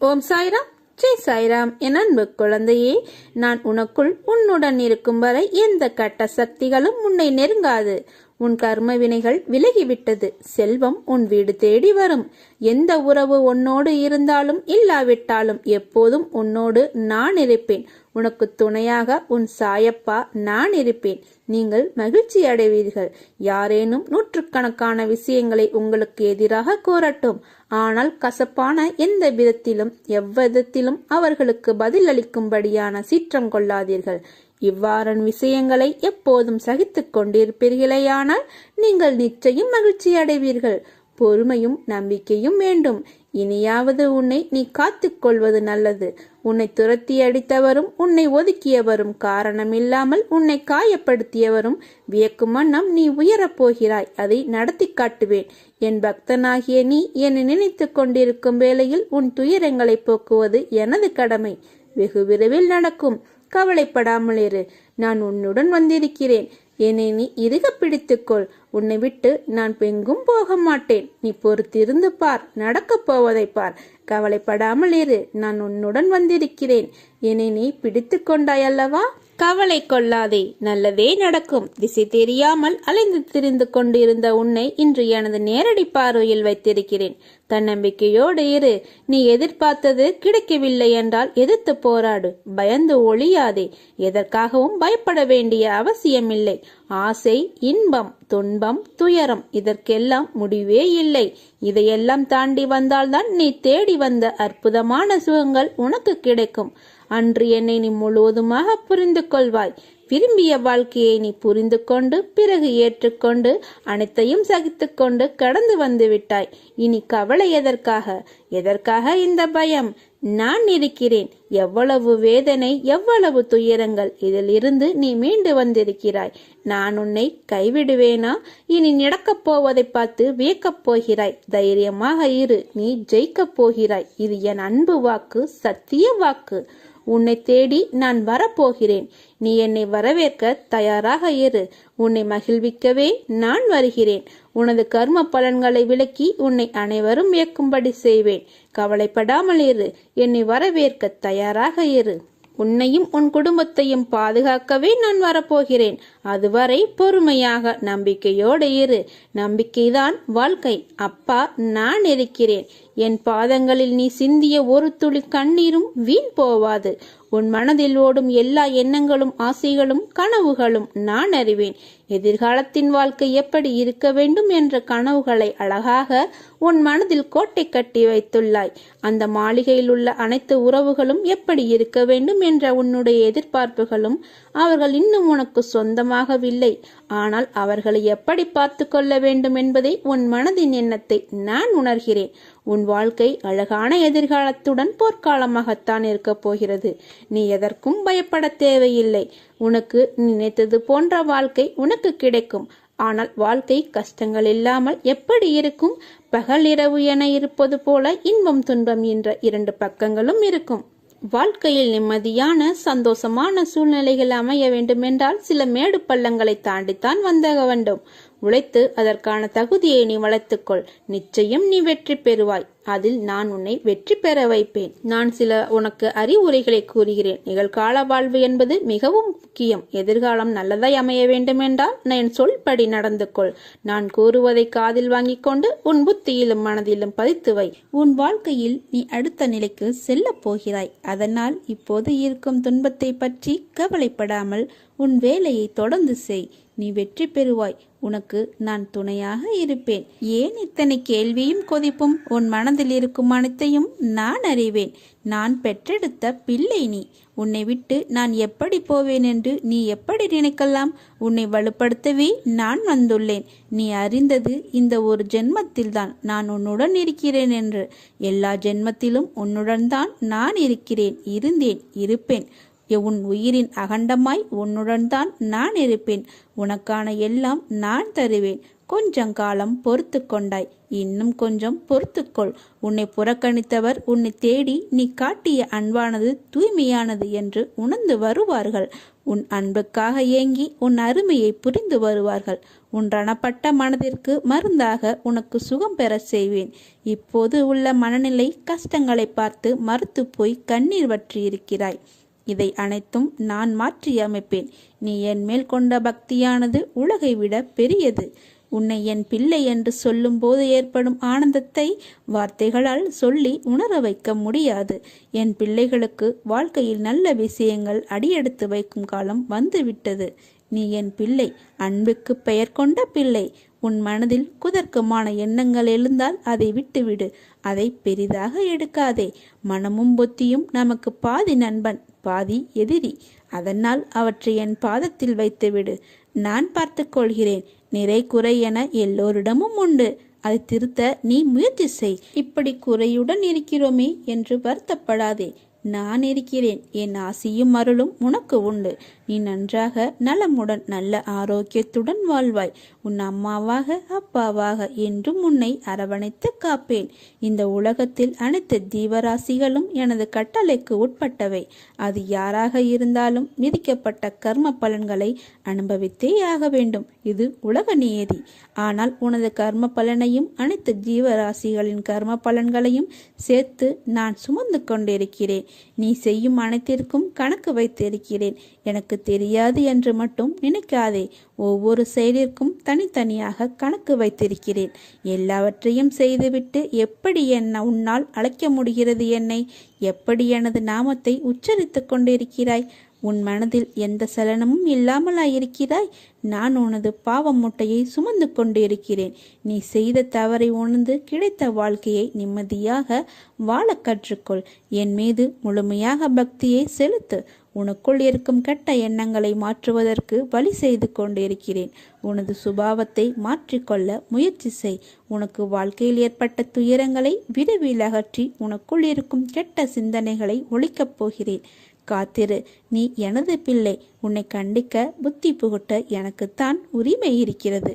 ஓம் சாய்ராம், ஜெய் சாய்ராம். என் அன்பு குழந்தையே, நான் உனக்குள் உன்னுடன் இருக்கும் வரை எந்த கட்ட சக்திகளும் உன்னை நெருங்காது. உன் கர்ம வினைகள் விலகிவிட்டது. செல்வம் உன் வீடு தேடி வரும். எந்த உறவு உன்னோடு இருந்தாலும் இல்லாவிட்டாலும் எப்போதும் உன்னோடு நான் இருப்பேன். உனக்கு துணையாக உன் சாயப்பா நான் இருப்பேன். நீங்கள் மகிழ்ச்சி அடைவீர்கள். யாரேனும் நூற்றுக்கணக்கான விஷயங்களை உங்களுக்கு எதிராக கூறட்டும். ஆனால் கசப்பான எந்த விதத்திலும் எவ்விதத்திலும் அவர்களுக்கு பதில் அளிக்கும்படியான சீற்றம் கொள்ளாதீர்கள். இவ்வாறான விஷயங்களை எப்போதும் சகித்துக் கொண்டிருப்பீர்களேயானால் நீங்கள் நிச்சயம் மகிழ்ச்சி அடைவீர்கள். பொறுமையும் நம்பிக்கையும் வேண்டும். இனியாவது உன்னை நீ காத்துக் கொள்வது நல்லது. உன்னை துரத்தி அடித்தவரும் உன்னை ஒதுக்கியவரும் காரணமில்லாமல் உன்னை காயப்படுத்தியவரும் வியக்கும் வண்ணம் நீ உயரப் போகிறாய். அதை நடத்தி காட்டுவேன். என் பக்தனாகிய நீ என்னை நினைத்து கொண்டிருக்கும் வேளையில் உன் துயரங்களை போக்குவது எனது கடமை. வெகு விரைவில் நடக்கும். கவலைப்படாமல் இரு. நான் உன்னுடன் வந்திருக்கிறேன். என்னை நீ இறுக பிடித்துக்கொள். உன்னை விட்டு நான் எங்கும் போக மாட்டேன். நீ பொறுத்திருந்து பார். நடக்கப் போவதை பார். கவலைப்படாமல் இரு. நான் உன்னுடன் வந்திருக்கிறேன். என்னை நீ பிடித்து கொண்டாய் அல்லவா? கவலை கொள்ளாதே, நல்லதே நடக்கும். திசை தெரியாமல் அலைந்து திரிந்து கொண்டிருந்த உன்னை இன்று எனது நேரடி பார்வையில் வைத்திருக்கிறேன். தன்னம்பிக்கையோடு இரு. நீ எதிர்பார்த்தது கிடைக்கவில்லை என்றால் எதிர்த்து போராடு. பயந்து ஒழியாதே. எதற்காகவும் பயப்பட வேண்டிய அவசியமில்லை. ஆசை, இன்பம், துன்பம், துயரம் இதற்கெல்லாம் முடிவே இல்லை. இதையெல்லாம் தாண்டி வந்தால்தான் நீ தேடி வந்த அற்புதமான சுகங்கள் உனக்கு கிடைக்கும். அன்று என்னை நீ முழுவதுமாக புரிந்து கொள்வாய். விரும்பிய வாழ்க்கையை நீ புரிந்து கொண்டு பிறகு ஏற்றுக்கொண்டு அனைத்தையும் சகித்துக்கொண்டு கடந்து வந்து விட்டாய். இனி கவலை எதற்காக? எதற்காக இந்த பயம்? நான் இருக்கிறேன். எவ்வளவு வேதனை, எவ்வளவு துயரங்கள், இதில் இருந்து நீ மீண்டு வந்திருக்கிறாய். நான் உன்னை கைவிடுவேனா? இனி நடக்கப் போவதை பார்த்து வியக்கப் போகிறாய். தைரியமாக இரு. நீ ஜெயிக்கப் போகிறாய். இது என் அன்பு வாக்கு, சத்திய வாக்கு. உன்னை தேடி நான் வரப்போகிறேன். நீ என்னை வரவேற்க தயாராக இரு. உன்னை மகிழ்விக்கவே நான் வருகிறேன். உனது கர்ம பலன்களை விலக்கி உன்னை அனைவரும் வியக்கும்படி செய்வேன். கவலைப்படாமல் இரு. என்னை வரவேற்க தயாராக இரு. உன்னையும் உன் குடும்பத்தையும் பாதுகாக்கவே நான் வரப்போகிறேன். அதுவரை பொறுமையாக நம்பிக்கையோடு இரு. நம்பிக்கைதான் வாழ்க்கை. அப்பா நான் இருக்கிறேன். என் பாதங்களில் நீ சிந்திய ஒரு துளி கண்ணீரும் வீண் போவாது. உன் மனதில் ஓடும் எல்லா எண்ணங்களும், ஆசைகளும், கனவுகளும் நான் அறிவேன். எதிர்காலத்தின் வாழ்க்கை எப்படி இருக்க வேண்டும் என்ற கனவுகளை அழகாக உன் மனதில் கோட்டை கட்டி வைத்துள்ளாய். அந்த மாளிகையில் உள்ள அனைத்து உறவுகளும் எப்படி இருக்க வேண்டும் என்ற உன்னுடைய எதிர்பார்ப்புகளும் அவர்கள் இன்னும் உனக்கு சொந்தமாகவில்லை. ஆனால் அவர்களை எப்படி பார்த்து கொள்ள வேண்டும் என்பதை உன் மனதின் எண்ணத்தை நான் உணர்கிறேன். உன் வாழ்க்கை அழகான எதிர்காலத்துடன் போர்க்காலமாகத்தான் இருக்கப் போகிறது. நீ எதற்கும் பயப்பட தேவையில்லை. உனக்கு நினைத்தது போன்ற வாழ்க்கை உனக்கு கிடைக்கும். ஆனால் வாழ்க்கை கஷ்டங்கள் இல்லாமல் எப்படி இருக்கும்? பகல் இரவு என இருப்பது போல இன்பம் துன்பம் என்ற இரண்டு பக்கங்களும் இருக்கும். வாழ்க்கையில் நிம்மதியான சந்தோஷமான சூழ்நிலைகள் அமைய வேண்டுமென்றால் சில மேடு பள்ளங்களை தாண்டித்தான் வந்தாக வேண்டும். உழைத்து அதற்கான தகுதியை நீ வளர்த்துக்கொள். நிச்சயம் நீ வெற்றி பெறுவாய். அதில் நான் உன்னை வெற்றி பெற வைப்பேன். நான் சில உனக்கு அறிவுரைகளை கூறுகிறேன். நிகழ்கால வாழ்வு என்பது மிகவும் முக்கியம். எதிர்காலம் நல்லதாய் அமைய வேண்டுமென்றால் என் சொல்படி நடந்து கொள். நான் கூறுவதை காதில் வாங்கிக் கொண்டு உன் புத்தியிலும் மனதிலும் பதித்து வை. உன் வாழ்க்கையில் நீ அடுத்த நிலைக்கு செல்ல போகிறாய். அதனால் இப்போது இருக்கும் துன்பத்தை பற்றி கவலைப்படாமல் உன் வேலையை தொடர்ந்து செய். நீ வெற்றி பெறுவாய். உனக்கு நான் துணையாக இருப்பேன். ஏன் இத்தனை கேள்வியும் கொதிப்பும்? உன் மனதில் இருக்கும் அனைத்தையும் நான் அறிவேன். நான் பெற்றெடுத்த பிள்ளை நீ. உன்னை விட்டு நான் எப்படி போவேன் என்று நீ எப்படி நினைக்கலாம்? உன்னை வலுப்படுத்தவே நான் வந்துள்ளேன். நீ அறிந்தது இந்த ஒரு ஜென்மத்தில்தான் நான் உன்னுடன் இருக்கிறேன் என்று. எல்லா ஜென்மத்திலும் உன்னுடன் தான் நான் இருக்கிறேன், இருந்தேன், இருப்பேன். உன் உயிரின் அகண்டமாய் உன்னுடன் தான் நான் இருப்பேன். உனக்கான எல்லாம் நான் தருவேன். கொஞ்சம் காலம் பொறுத்து கொண்டாய், இன்னும் கொஞ்சம் பொறுத்துக்கொள். உன்னை புறக்கணித்தவர் உன்னை தேடி நீ காட்டிய அன்பானது தூய்மையானது என்று உணர்ந்து வருவார்கள். உன் அன்புக்காக ஏங்கி உன் அருமையை புரிந்து வருவார்கள். உன் ரணப்பட்ட மனதிற்கு மருந்தாக உனக்கு சுகம் பெற செய்வேன். இப்போது உள்ள மனநிலை கஷ்டங்களை பார்த்து மறுத்து போய் கண்ணீர் வற்றி இருக்கிறாய். இதை அனைத்தும் நான் மாற்றி அமைப்பேன். நீ என் மேல் கொண்ட பக்தியானது உலகை விட பெரியது. உன்னை என் பிள்ளை என்று சொல்லும் போது ஏற்படும் ஆனந்தத்தை வார்த்தைகளால் சொல்லி உணர வைக்க முடியாது. என் பிள்ளைகளுக்கு வாழ்க்கையில் நல்ல விஷயங்கள் அடியெடுத்து வைக்கும் காலம் வந்துவிட்டது. நீ என் பிள்ளை, அன்புக்கு பெயர் கொண்ட பிள்ளை. உன் மனதில் குதர்க்கமான எண்ணங்கள் எழுந்தால் அதை விட்டுவிடு. அதை பெரிதாக எடுக்காதே. மனமும் புத்தியும் நமக்கு பாதி நண்பன், பாதி எதிரி. அதனால் அவற்றை என் பாதத்தில் வைத்துவிடு. நான் பார்த்து கொள்கிறேன். நிறை குறை என எல்லோரிடமும் உண்டு. அதை திருத்த நீ முயற்சி செய். இப்படி குறையுடன் இருக்கிறோமே என்று வருத்தப்படாதே. நான் இருக்கிறேன். என் ஆசியும் அருளும் உனக்கு உண்டு. நீ நன்றாக நலமுடன் நல்ல ஆரோக்கியத்துடன் வாழ்வாய். உன் அம்மாவாக அப்பாவாக என்றும் உன்னை அரவணைத்து காப்பேன். இந்த உலகத்தில் அனைத்து ஜீவராசிகளும் எனது கட்டளைக்கு உட்பட்டவை. அது யாராக இருந்தாலும் விதிக்கப்பட்ட கர்ம பலன்களை அனுபவித்தே ஆக வேண்டும். இது உலக நியதி. ஆனால் உனது கர்ம பலனையும் அனைத்து ஜீவராசிகளின் கர்ம பலன்களையும் சேர்த்து நான் சுமந்து கொண்டிருக்கிறேன். நீ செய்யும் அனைத்திற்கும் கணக்கு வைத்திருக்கிறேன். எனக்கு தெரியாது என்று மட்டும் நினைக்காதே. ஒவ்வொரு செயலிற்கும் தனித்தனியாக கணக்கு வைத்திருக்கிறேன். எல்லாவற்றையும் செய்துவிட்டு எப்படி உன்னால் அழைக்க முடிகிறது? என்னை எப்படி எனது நாமத்தை உச்சரித்து கொண்டிருக்கிறாய்? உன் மனதில் எந்த சலனமும் இல்லாமலாயிருக்கிறாய்? நான் உனது பாவ மூட்டையை சுமந்து கொண்டிருக்கிறேன். நீ செய்த தவறை உணர்ந்து கிடைத்த வாழ்க்கையை நிம்மதியாக வாழ கற்றுக்கொள். என் மீது முழுமையாக பக்தியை செலுத்து. உனக்குள் இருக்கும் கெட்ட எண்ணங்களை மாற்றுவதற்கு வழி செய்து கொண்டிருக்கிறேன். உனது சுபாவத்தை மாற்றிக்கொள்ள முயற்சி செய். உனக்கு வாழ்க்கையில் ஏற்பட்ட துயரங்களை விரைவில் அகற்றி உனக்குள் இருக்கும் கெட்ட சிந்தனைகளை ஒழிக்கப் போகிறேன். காத்திரு. நீ எனது பிள்ளை. உன்னை கண்டிக்க புத்தி புகட்ட எனக்குத்தான் உரிமை இருக்கிறது.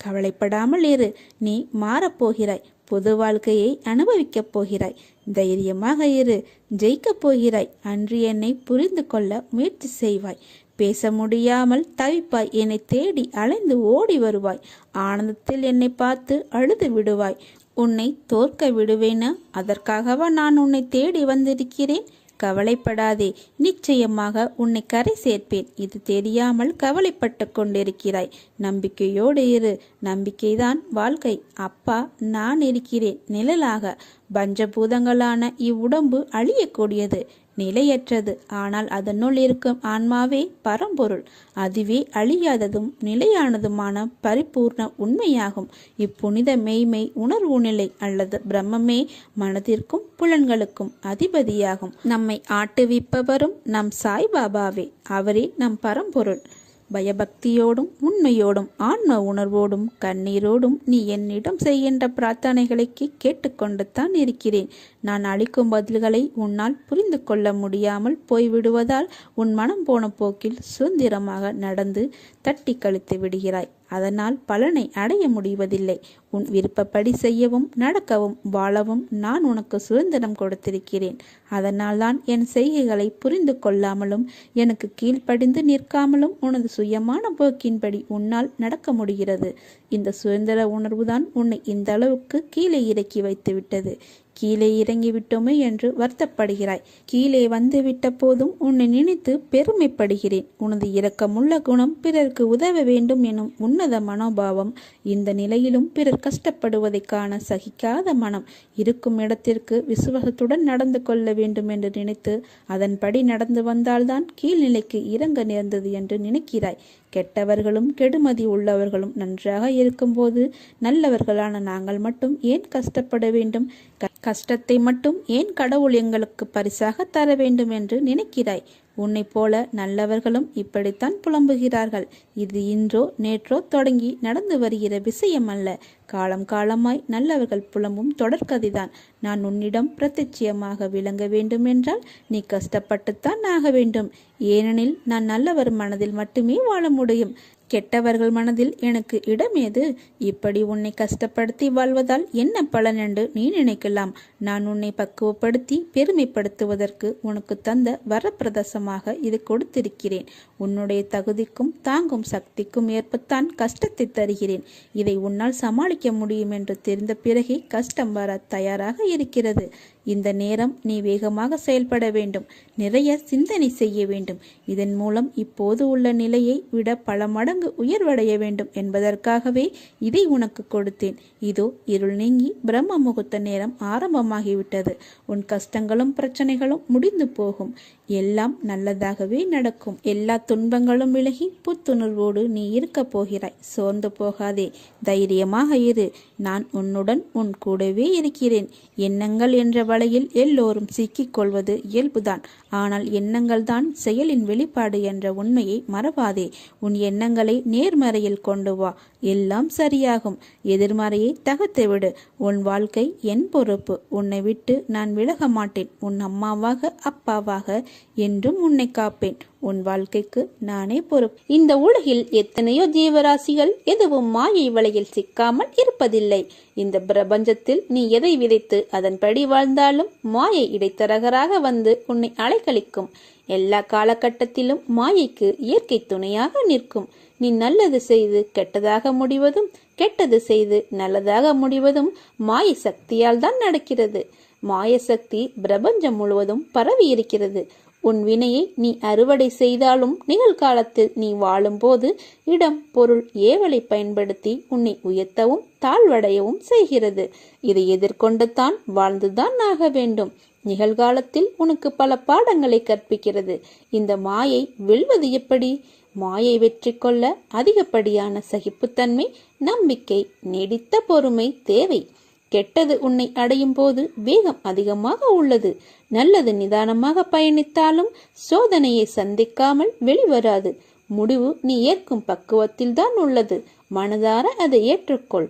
கவலைப்படாமல் இரு. நீ மாறப்போகிறாய். பொது வாழ்க்கையை அனுபவிக்கப் போகிறாய். தைரியமாக இரு. ஜெயிக்கப் போகிறாய். அன்று என்னை புரிந்து கொள்ள முயற்சி செய்வாய். பேச முடியாமல் தவிப்பாய். என்னை தேடி அலைந்து ஓடி வருவாய். ஆனந்தத்தில் என்னை பார்த்து அழுது விடுவாய். உன்னை தோற்க விடுவேனா? அதற்காகவா நான் உன்னை தேடி வந்திருக்கிறேன்? கவலைப்படாதே. நிச்சயமாக உன்னை கரை சேர்ப்பேன். இது தெரியாமல் கவலைப்பட்டு கொண்டிருக்கிறாய். நம்பிக்கையோடு இரு. நம்பிக்கைதான் வாழ்க்கை. அப்பா நான் இருக்கிறேன் நிழலாக. பஞ்சபூதங்களான இவ்வுடம்பு அழியக்கூடியது, நிலையற்றது. ஆனால் அதனுள் இருக்கும் ஆன்மாவே பரம்பொருள். அதுவே அழியாததும் நிலையானதுமான பரிபூர்ண உண்மையாகும். இப்புனித மெய்மை உணர்வு நிலை அல்லது பிரம்மமே மனதிற்கும் புலன்களுக்கும் அதிபதியாகும். நம்மை ஆட்டுவிப்பவரும் நம் சாய்பாபாவே. அவரே நம் பரம்பொருள். பயபக்தியோடும் உண்மையோடும் ஆன்ம உணர்வோடும் கண்ணீரோடும் நீ என்னிடம் செய்கின்ற பிரார்த்தனைகளுக்கு கேட்டுக்கொண்டு தான் இருக்கிறேன். நான் அளிக்கும் பதில்களை உன்னால் புரிந்து கொள்ள முடியாமல் போய்விடுவதால் உன் மனம் போன போக்கில் சுதந்திரமாக நடந்து தட்டி கழித்து விடுகிறாய். அதனால் பலனை அடைய முடிவதில்லை. உன் விருப்பப்படி செய்யவும் நடக்கவும் வாழவும் நான் உனக்கு சுதந்திரம் கொடுத்திருக்கிறேன். அதனால்தான் என் செய்கைகளை புரிந்து கொள்ளாமலும் எனக்கு கீழ்ப்படிந்து நிற்காமலும் உனது சுயமான போக்கின்படி உன்னால் நடக்க முடிகிறது. இந்த சுதந்திர உணர்வுதான் உன்னை இந்த அளவுக்கு கீழே இறக்கி வைத்து விட்டது. கீழே இறங்கிவிட்டோமே என்று வருத்தப்படுகிறாய். கீழே வந்து விட்ட போதும் உன்னை நினைத்து பெருமைப்படுகிறேன். உனது இரக்கமுள்ள குணம், பிறருக்கு உதவ வேண்டும் எனும் உன்னத மனோபாவம், இந்த நிலையிலும் பிறர் கஷ்டப்படுவதை காண சகிக்காத மனம், இருக்கும் இடத்திற்கு விசுவாசத்துடன் நடந்து கொள்ள வேண்டும் என்று நினைத்து அதன்படி நடந்து வந்தால்தான் கீழ்நிலைக்கு இறங்க நேர்ந்தது என்று நினைக்கிறாய். கெட்டவர்களும் கெடுமதி உள்ளவர்களும் நன்றாக இருக்கும்போது நல்லவர்களான நாங்கள் மட்டும் ஏன் கஷ்டப்பட வேண்டும்? கஷ்டத்தை மட்டும் ஏன் கடவுள் எங்களுக்கு பரிசாக தர வேண்டும் என்று நினைக்கிறாய்? உன்னை போல நல்லவர்களும் இப்படித்தான் புலம்புகிறார்கள். இது இன்றோ நேற்றோ தொடங்கி நடந்து வருகிற விஷயம் அல்ல. காலம் காலமாய் நல்லவர்கள் புலம்பும் தொடர்கதைதான். நான் உன்னிடம் பிரத்யட்சியமாக விளங்க வேண்டும் என்றால் நீ கஷ்டப்பட்டுத்தான் ஆக வேண்டும். ஏனெனில் நான் நல்லவர் மனதில் மட்டுமே வாழ முடியும். கெட்டவர்கள் மனதில் எனக்கு இடமேது? இப்படி உன்னை கஷ்டப்படுத்தி வாழ்வதால் என்ன பலன் என்று நீ நினைக்கலாம். நான் உன்னை பக்குவப்படுத்தி பெருமைப்படுத்துவதற்கு உனக்கு தந்த வரப்பிரதசமாக இது கொடுத்திருக்கிறேன். உன்னுடைய தகுதிக்கும் தாங்கும் சக்திக்கும் ஏற்பத்தான் கஷ்டத்தை தருகிறேன். இதை உன்னால் சமாளிக்க முடியும் என்று தெரிந்த பிறகே கஷ்டம் வர தயாராக இருக்கிறது. இந்த நேரம் நீ வேகமாக செயல்பட வேண்டும். நிறைய சிந்தனை செய்ய வேண்டும். இதன் மூலம் இப்போது உள்ள நிலையை விட பல மடங்கு உயர்வடைய வேண்டும் என்பதற்காகவே இதை உனக்கு கொடுத்தேன். இதோ இருள் நீங்கி பிரம்ம முகூர்த்த நேரம் ஆரம்பமாகிவிட்டது. உன் கஷ்டங்களும் பிரச்சனைகளும் முடிந்து போகும். எல்லாம் நல்லதாகவே நடக்கும். எல்லா துன்பங்களும் விலகி புத்துணர்வோடு நீ இருக்க போகிறாய். சோர்ந்து போகாதே, தைரியமாக இரு. நான் உன்னுடன் உன் கூடவே இருக்கிறேன். எண்ணங்கள் என்ற வலையில் எல்லோரும் சிக்கிக் கொள்வது இயல்புதான். ஆனால் எண்ணங்கள் தான் செயலின் வெளிப்பாடு என்ற உண்மையை மறவாதே. உன் எண்ணங்களை நேர்மறையில் கொண்டு வா, எல்லாம் சரியாகும். எதிர்மறையை தகர்த்து விடு. உன் வாழ்க்கை என் பொறுப்பு. உன்னை விட்டு நான் விலக மாட்டேன். உன் அம்மாவாக அப்பாவாக என்றும் உன்னை காப்பேன். உன் வாழ்க்கைக்கு நானே பொறுப்பு. இந்த உலகில் எத்தனையோ ஜீவராசிகள் எதுவும் மாயை வலையில் சிக்காமல் இருப்பதில்லை. இந்த பிரபஞ்சத்தில் நீ எதை விதைத்து அதன்படி வாழ்ந்தாலும் மாயை இடைத்தரகராக வந்து உன்னை அலைக்கழிக்கும். எல்லா காலகட்டத்திலும் மாயைக்கு இயற்கை துணையாக நிற்கும். நீ நல்லது செய்து கெட்டதாக முடிவதும், கெட்டது செய்து நல்லதாக முடிவதும் மாய சக்தியால் தான் நடக்கிறது. மாய சக்தி பிரபஞ்சம் முழுவதும் பரவி இருக்கிறது. உன் வினையை நீ அறுவடை செய்தாலும் நிகழ்காலத்தில் நீ வாழும்போது இடம், பொருள், ஏவலை பயன்படுத்தி உன்னை உயர்த்தவும் தாழ்வடையவும் செய்கிறது. இதை எதிர்கொண்டு தான் வாழ்ந்துதான் ஆக வேண்டும். நிகழ்காலத்தில் உனக்கு பல பாடங்களை கற்பிக்கிறது. இந்த மாயை வெல்வது எப்படி? மாயை வெற்றி கொள்ள அதிகப்படியான சகிப்புத்தன்மை, நம்பிக்கை, நீடித்த பொறுமை தேவை. கெட்டது உன்னை அடையும் போது வேகம் அதிகமாக உள்ளது. நல்லது நிதானமாக பயணித்தாலும் சோதனையை சந்திக்காமல் வெளிவராது. முடிவு நீ ஏற்கும் பக்குவத்தில் தான் உள்ளது. மனதார அதை ஏற்றுக்கொள்.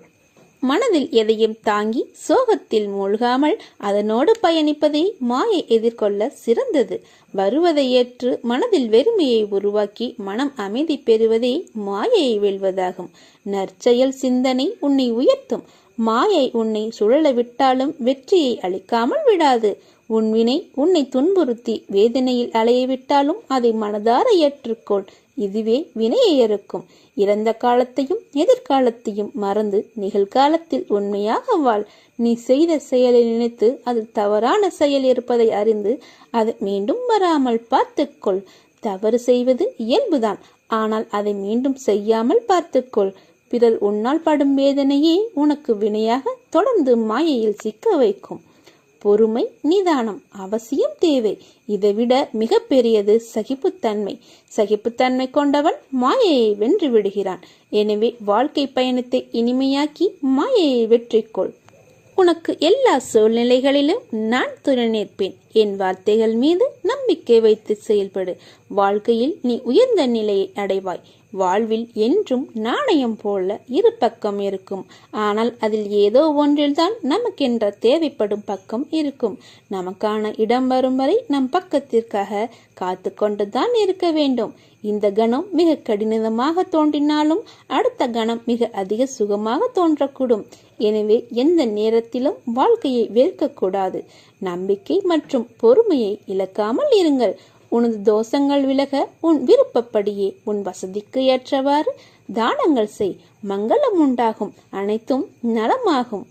மனதில் எதையும் தாங்கி சோகத்தில் மூழ்காமல் அதனோடு பயணிப்பதை மாயை எதிர்கொள்ள சிறந்தது. வருவதை ஏற்று மனதில் வெறுமையை உருவாக்கி மனம் அமைதி பெறுவதே மாயையை வெல்வதாகும். நற்செயல் சிந்தனை உன்னை உயர்த்தும். மாயை உன்னை சுழல விட்டாலும் வெற்றியை அளிக்காமல் விடாது. உன் வினை உன்னை துன்புறுத்தி வேதனையில் அலையவிட்டாலும் அதை மனதார ஏற்றுக்கொள். இதுவே வினையை அறுக்கும். இறந்த காலத்தையும் எதிர்காலத்தையும் மறந்து நிகழ்காலத்தில் உண்மையாக வாழ். நீ செய்த செயலை நினைத்து அது தவறான செயல் இருப்பதை அறிந்து அதை மீண்டும் வராமல் பார்த்துக்கொள். தவறு செய்வது இயல்புதான். ஆனால் அதை மீண்டும் செய்யாமல் பார்த்துக்கொள். பிறர் உன்னால் படும் வேதனையே உனக்கு வினையாக தொடர்ந்து மாயையில் சிக்க வைக்கும். பொறுமை, நிதானம் அவசியம் தேவை. இதைவிட மிக பெரியது சகிப்புத்தன்மை. சகிப்புத்தன்மை கொண்டவன் மாயையை வென்று விடுகிறான். எனவே வாழ்க்கை பயணத்தை இனிமையாக்கி மாயையை வெற்றிக்கொள். உனக்கு எல்லா சூழ்நிலைகளிலும் நான் துணை நிற்பேன். என் வார்த்தைகள் மீது நம்பிக்கை வைத்து செயல்படு. வாழ்க்கையில் நீ உயர்ந்த நிலையை அடைவாய். வாழ்வில் என்றும் நாணயம் போல இரு பக்கம் இருக்கும். ஆனால் அதில் ஏதோ ஒன்றில்தான் நமக்கென்ற தேவைப்படும் பக்கம் இருக்கும். நமக்கான இடம் வரும் வரை நம் பக்கத்திற்காக காத்து கொண்டுதான் இருக்க வேண்டும். இந்த கணம் மிக கடினமாக தோன்றினாலும் அடுத்த கணம் மிக அதிக சுகமாக தோன்றக்கூடும். எனவே எந்த நேரத்திலும் வாழ்க்கையை வெறுக்கக்கூடாது. நம்பிக்கை மற்றும் பொறுமையை இழக்காமல் இருங்கள். உனது தோஷங்கள் விலக உன் விருப்பப்படியே உன் வசதிக்கு ஏற்றவாறு தானங்கள் செய். மங்களம் உண்டாகும். அனைத்தும் நலமாகும்.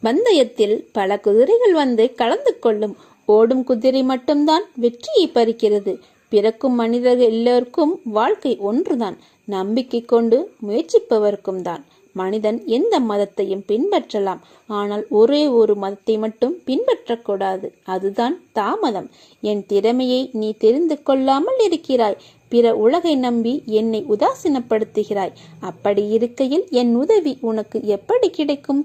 பந்தயத்தில் பல குதிரைகள் வந்து கலந்து கொள்ளும். ஓடும் குதிரை மட்டும்தான் வெற்றியை பறிக்கிறது. பிறக்கும் மனிதர்கள் எல்லோருக்கும் வாழ்க்கை ஒன்றுதான். நம்பிக்கை கொண்டு முயற்சிப்பவருக்கும் தான். மனிதன் எந்த மதத்தையும் பின்பற்றலாம். ஆனால் ஒரே ஒரு மதத்தை மட்டும் பின்பற்றக்கூடாது. அதுதான் தாமதம். என் திறமையை நீ தெரிந்து கொள்ளாமல் இருக்கிறாய். பிற உலகை நம்பி என்னை உதாசீனப்படுத்துகிறாய். அப்படி இருக்கையில் என் உதவி உனக்கு எப்படி கிடைக்கும்?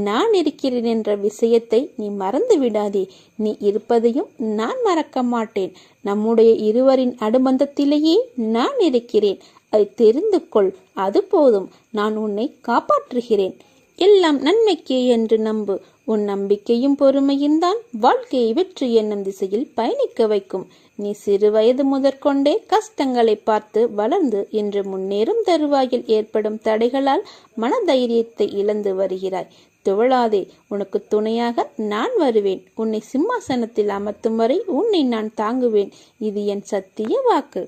நான் இருக்கிறேன் என்ற விஷயத்தை நீ மறந்து விடாதே. நீ இருப்பதையும் நான் மறக்க மாட்டேன். நம்முடைய இருவரின் அனுபந்தத்திலேயே நான் இருக்கிறேன். அதை தெரிந்து கொள். அது போதும். நான் உன்னை காப்பாற்றுகிறேன். எல்லாம் நன்மைக்கே என்று நம்பு. உன் நம்பிக்கையும் பொறுமையும் தான் வாழ்க்கையை வெற்றி என்னும் திசையில் பயணிக்க வைக்கும். நீ சிறு வயது முதற்கொண்டே கஷ்டங்களை பார்த்து வளர்ந்து இன்று முன்னேறும் தருவாயில் ஏற்படும் தடைகளால் மனதைரியத்தை இழந்து வருகிறாய். துவளாதே, உனக்கு துணையாக நான் வருவேன். உன்னை சிம்மாசனத்தில் அமர்த்தும் வரை உன்னை நான் தாங்குவேன். இது என் சத்திய வாக்கு.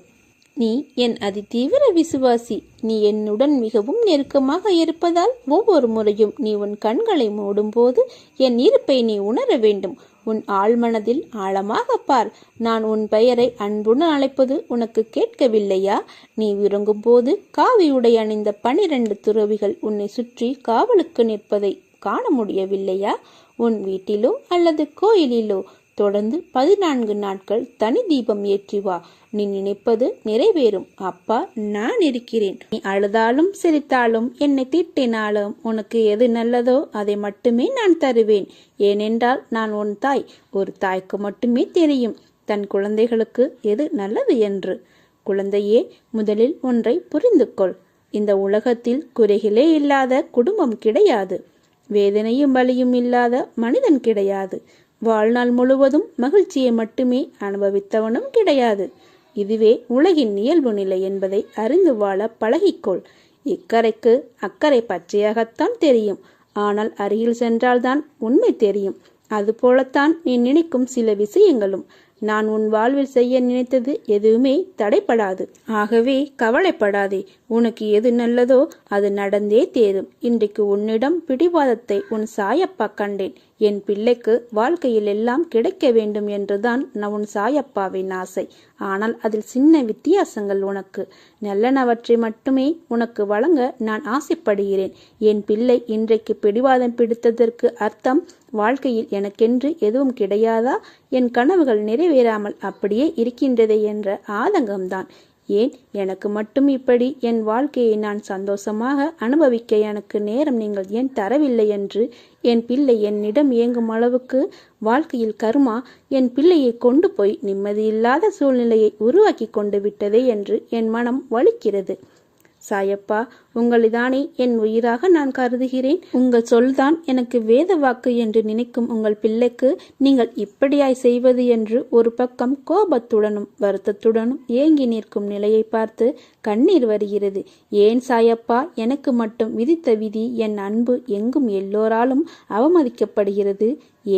நீ என் அதிதீவிர விசுவாசி. நீ என்னுடன் மிகவும் நெருக்கமாக இருப்பதால் ஒவ்வொரு முறையும் நீ உன் கண்களை மூடும் போது என் இருப்பை நீ உணர வேண்டும். உன் ஆழ்மனதில் ஆழமாக பார். நான் உன் பெயரை அன்புடன் அழைப்பது உனக்கு கேட்கவில்லையா? நீ விரும்பும் போது காவி உடை அணிந்த 12 துறவிகள் உன்னை சுற்றி காவலுக்கு நிற்பதை காண முடியவில்லையா? உன் வீட்டிலோ அல்லது கோயிலிலோ தொடர்ந்து 14 நாட்கள் தனி தீபம் ஏற்றி வா. நீ நினைப்பது நிறைவேறும். அப்பா, நான் இருக்கிறேன். நீ அழுதாலும் சிரித்தாலும் என்னை திட்டினாலும் உனக்கு எது நல்லதோ அதை மட்டுமே நான் தருவேன். ஏனென்றால் நான் உன் தாய். ஒரு தாய்க்கு மட்டுமே தெரியும் தன் குழந்தைகளுக்கு எது நல்லது என்று. குழந்தையே, முதலில் ஒன்றை புரிந்து கொள். இந்த உலகத்தில் குறைகளே இல்லாத குடும்பம் கிடையாது. வேதனையும் வலியும் இல்லாத மனிதன் கிடையாது. வாழ்நாள் முழுவதும் மகிழ்ச்சியை மட்டுமே அனுபவித்தவனும் கிடையாது. இதுவே உலகின் இயல்பு நிலை என்பதை அறிந்து வாழ பழகிக்கொள். இக்கரைக்கு அக்கறை பச்சையாகத்தான் தெரியும். ஆனால் அருகில் சென்றால்தான் உண்மை தெரியும். அதுபோலத்தான் நீ நினைக்கும் சில விஷயங்களும். நான் உன் வாழ்வில் செய்ய நினைத்தது எதுவுமே தடைப்படாது. ஆகவே கவலைப்படாதே. உனக்கு எது நல்லதோ அது நடந்தே தேரும். இன்றைக்கு உன்னிடம் பிடிவாதத்தை உன் சாயப்பா கண்டேன். என் பிள்ளைக்கு வாழ்க்கையில் எல்லாம் கிடைக்க வேண்டும் என்றுதான் உன் சாயப்பாவின் ஆசை. ஆனால் அதில் சின்ன வித்தியாசங்கள் உனக்கு. நல்லனவற்றை மட்டுமே உனக்கு வழங்க நான் ஆசைப்படுகிறேன். என் பிள்ளை இன்றைக்கு பிடிவாதம் பிடித்ததற்கு அர்த்தம் வாழ்க்கையில் எனக்கென்று எதுவும் கிடையாதா, என் கனவுகள் நிறைவேறாமல் அப்படியே இருக்கின்றதே என்ற ஆதங்கம்தான். ஏன் எனக்கு மட்டும் இப்படி என் வாழ்க்கையை நான் சந்தோஷமாக அனுபவிக்க எனக்கு நேரம் நீங்கள் ஏன் தரவில்லை என்று என் பிள்ளை என்னிடம் ஏங்கும் அளவுக்கு வாழ்க்கையில் கர்மா என் பிள்ளையை கொண்டு போய் நிம்மதியில்லாத சூழ்நிலையை உருவாக்கி கொண்டு விட்டதே என்று என் மனம் வலிக்கிறது. சாயப்பா, உங்களைதானே என் உயிராக நான் கருதுகிறேன். உங்கள் சொல்தான் எனக்கு வேத வாக்கு என்று நினைக்கும் உங்கள் பிள்ளைக்கு நீங்கள் இப்படியாய் செய்வது என்று ஒரு பக்கம் கோபத்துடனும் வருத்தத்துடனும் ஏங்கி நிற்கும் நிலையை பார்த்து கண்ணீர் வருகிறது. ஏன் சாயப்பா, எனக்கு மட்டும் விதித்த விதி என் அன்பு எங்கும் எல்லோராலும் அவமதிக்கப்படுகிறது?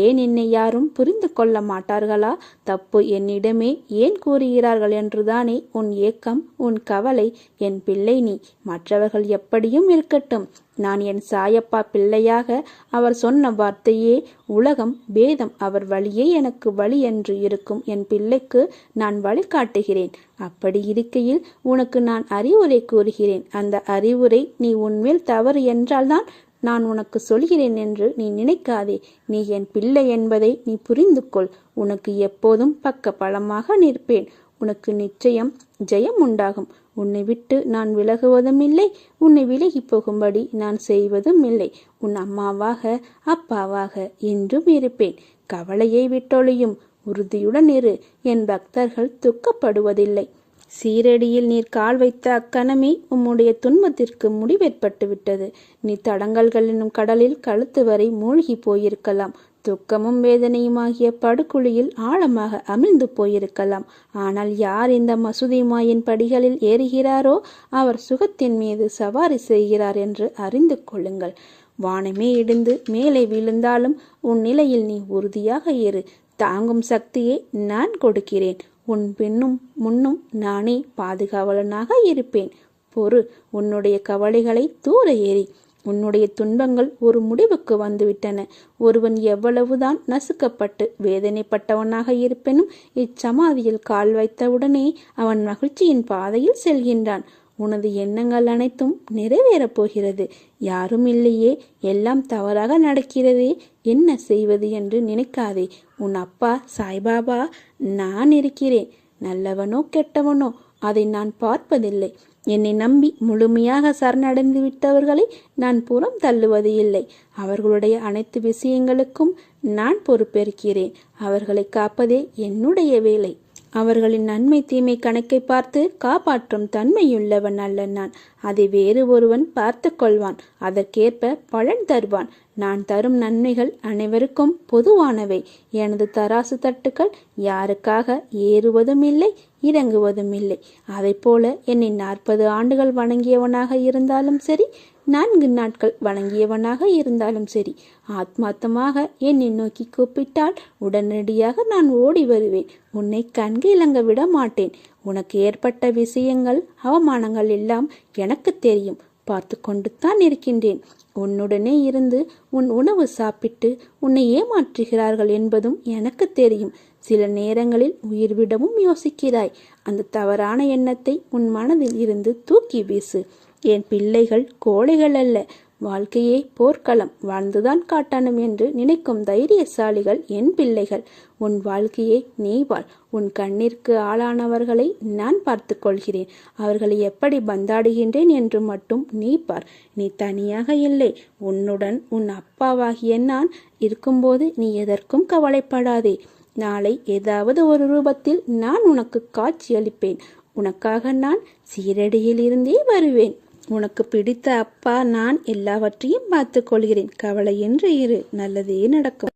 ஏன் என்னை யாரும் புரிந்து கொள்ள மாட்டார்களா? தப்பு என்னிடமே ஏன் கூறுகிறார்கள் என்றுதானே உன் ஏக்கம், உன் கவலை. என் பிள்ளை நீ. மற்றவர்கள் எப்படியும் இருக்கட்டும். நான் என் சாயப்பா பிள்ளையாக அவர் சொன்ன வார்த்தையே உலகம் பேதம். அவர் வழியே எனக்கு வழி என்று இருக்கும் என் பிள்ளைக்கு நான் வழிகாட்டுகிறேன். அப்படி இருக்கையில் உனக்கு நான் அறிவுரை கூறுகிறேன். அந்த அறிவுரை நீ உன்மேல் தவறு என்றால்தான் நான் உனக்கு சொல்கிறேன் என்று நீ நினைக்காதே. நீ என் பிள்ளை என்பதை நீ புரிந்து கொள். உனக்கு எப்போதும் பக்க பலமாக நிற்பேன். உனக்கு நிச்சயம் ஜெயம் உண்டாகும். உன்னை விட்டு நான் விலகுவதும் இல்லை, உன்னை விலகி போகும்படி நான் செய்வதும் இல்லை. உன் அம்மாவாக அப்பாவாக என்றும் இருப்பேன். கவலையை விட்டொழியும். உறுதியுடன் இரு. என் பக்தர்கள் துக்கப்படுவதில்லை. சீரடியில் நீர் கால் வைத்த அக்கணமே உம்முடைய துன்பத்திற்கு முடிவேற்பட்டு விட்டது. நீ தடங்கல்கள் என்னும் கடலில் கழுத்து வரை மூழ்கி போயிருக்கலாம். துக்கமும் வேதனையுமாகிய படுகுழியில் ஆழமாக அமிழ்ந்து போயிருக்கலாம். ஆனால் யார் இந்த மசூதி மாயின் படிகளில் ஏறுகிறாரோ அவர் சுகத்தின் மீது சவாரி செய்கிறார் என்று அறிந்து கொள்ளுங்கள். வானமே இடிந்து மேலே விழுந்தாலும் உன் நிலையில் நீ உறுதியாக இரு. தாங்கும் சக்தியை நான் கொடுக்கிறேன். உன் பின்னும் முன்னும் நானே பாதுகாவலனாக இருப்பேன். பொறு. உன்னுடைய கவலைகளை தூர ஏறி. உன்னுடைய துன்பங்கள் ஒரு முடிவுக்கு வந்துவிட்டன. ஒருவன் எவ்வளவுதான் நசுக்கப்பட்டு வேதனைப்பட்டவனாக இருப்பினும் இச்சமாதியில் கால் வைத்தவுடனே அவன் மகிழ்ச்சியின் பாதையில் செல்கின்றான். உனது எண்ணங்கள் அனைத்தும் நிறைவேறப் போகிறது. யாரும் இல்லையே, எல்லாம் தவறாக நடக்கிறதே, என்ன செய்வது என்று நினைக்காதே. உன் அப்பா சாய்பாபா நான் இருக்கிறேன். நல்லவனோ கெட்டவனோ அதை நான் பார்ப்பதில்லை. என்னை நம்பி முழுமையாக சரணடைந்து விட்டவர்களை நான் புறம் தள்ளுவது இல்லை. அவர்களுடைய அனைத்து விஷயங்களுக்கும் நான் பொறுப்பேற்கிறேன். அவர்களை காப்பதே என்னுடைய வேலை. அவர்களின் நன்மை தீமை கணக்கை பார்த்து காப்பாற்றும் தன்மையுள்ளவன் அல்ல நான். அதை வேறு ஒருவன் பார்த்து கொள்வான், அதற்கேற்ப பலன் தருவான். நான் தரும் நன்மைகள் அனைவருக்கும் பொதுவானவை. எனது தராசு தட்டுக்கள் யாருக்காக ஏறுவதும் இல்லை, இறங்குவதும் இல்லை. அதை போல என்னை 40 ஆண்டுகள் வணங்கியவனாக இருந்தாலும் சரி, 4 நாட்கள் வணங்கியவனாக இருந்தாலும் சரி, ஆத்மார்த்தமாக என்னை நோக்கி கூப்பிட்டால் உடனடியாக நான் ஓடி வருவேன். உன்னை கண்கிலங்க விட மாட்டேன். உனக்கு ஏற்பட்ட விஷயங்கள், அவமானங்கள் எல்லாம் எனக்கு தெரியும். பார்த்து கொண்டுத்தான் இருக்கின்றேன். உன்னுடனே இருந்து உன் உணவு சாப்பிட்டு உன்னை ஏமாற்றுகிறார்கள் என்பதும் எனக்கு தெரியும். சில நேரங்களில் உயிர்விடவும் யோசிக்கிறாய். அந்த தவறான எண்ணத்தை உன் மனதில் இருந்து தூக்கி வீசு. என் பிள்ளைகள் கோழைகள் அல்ல. வாழ்க்கையே போர்க்களம், வாழ்ந்துதான் காட்டணும் என்று நினைக்கும் தைரியசாலிகள் என் பிள்ளைகள். உன் வாழ்க்கையை நீ வாழ். உன் கண்ணிற்கு ஆளானவர்களை நான் பார்த்து கொள்கிறேன். அவர்களை எப்படி பந்தாடுகின்றேன் என்று மட்டும் நீ பார். நீ தனியாக இல்லை. உன்னுடன் உன் அப்பாவாகிய நான் இருக்கும்போது நீ எதற்கும் கவலைப்படாதே. நாளை ஏதாவது ஒரு ரூபத்தில் நான் உனக்கு காட்சி அளிப்பேன். உனக்காக நான் சீரடியில் இருந்தே வருவேன். உனக்கு பிடித்த அப்பா நான் எல்லாவற்றையும் பார்த்து கொள்கிறேன். கவலையின்றி இரு, நல்லதே நடக்கும்.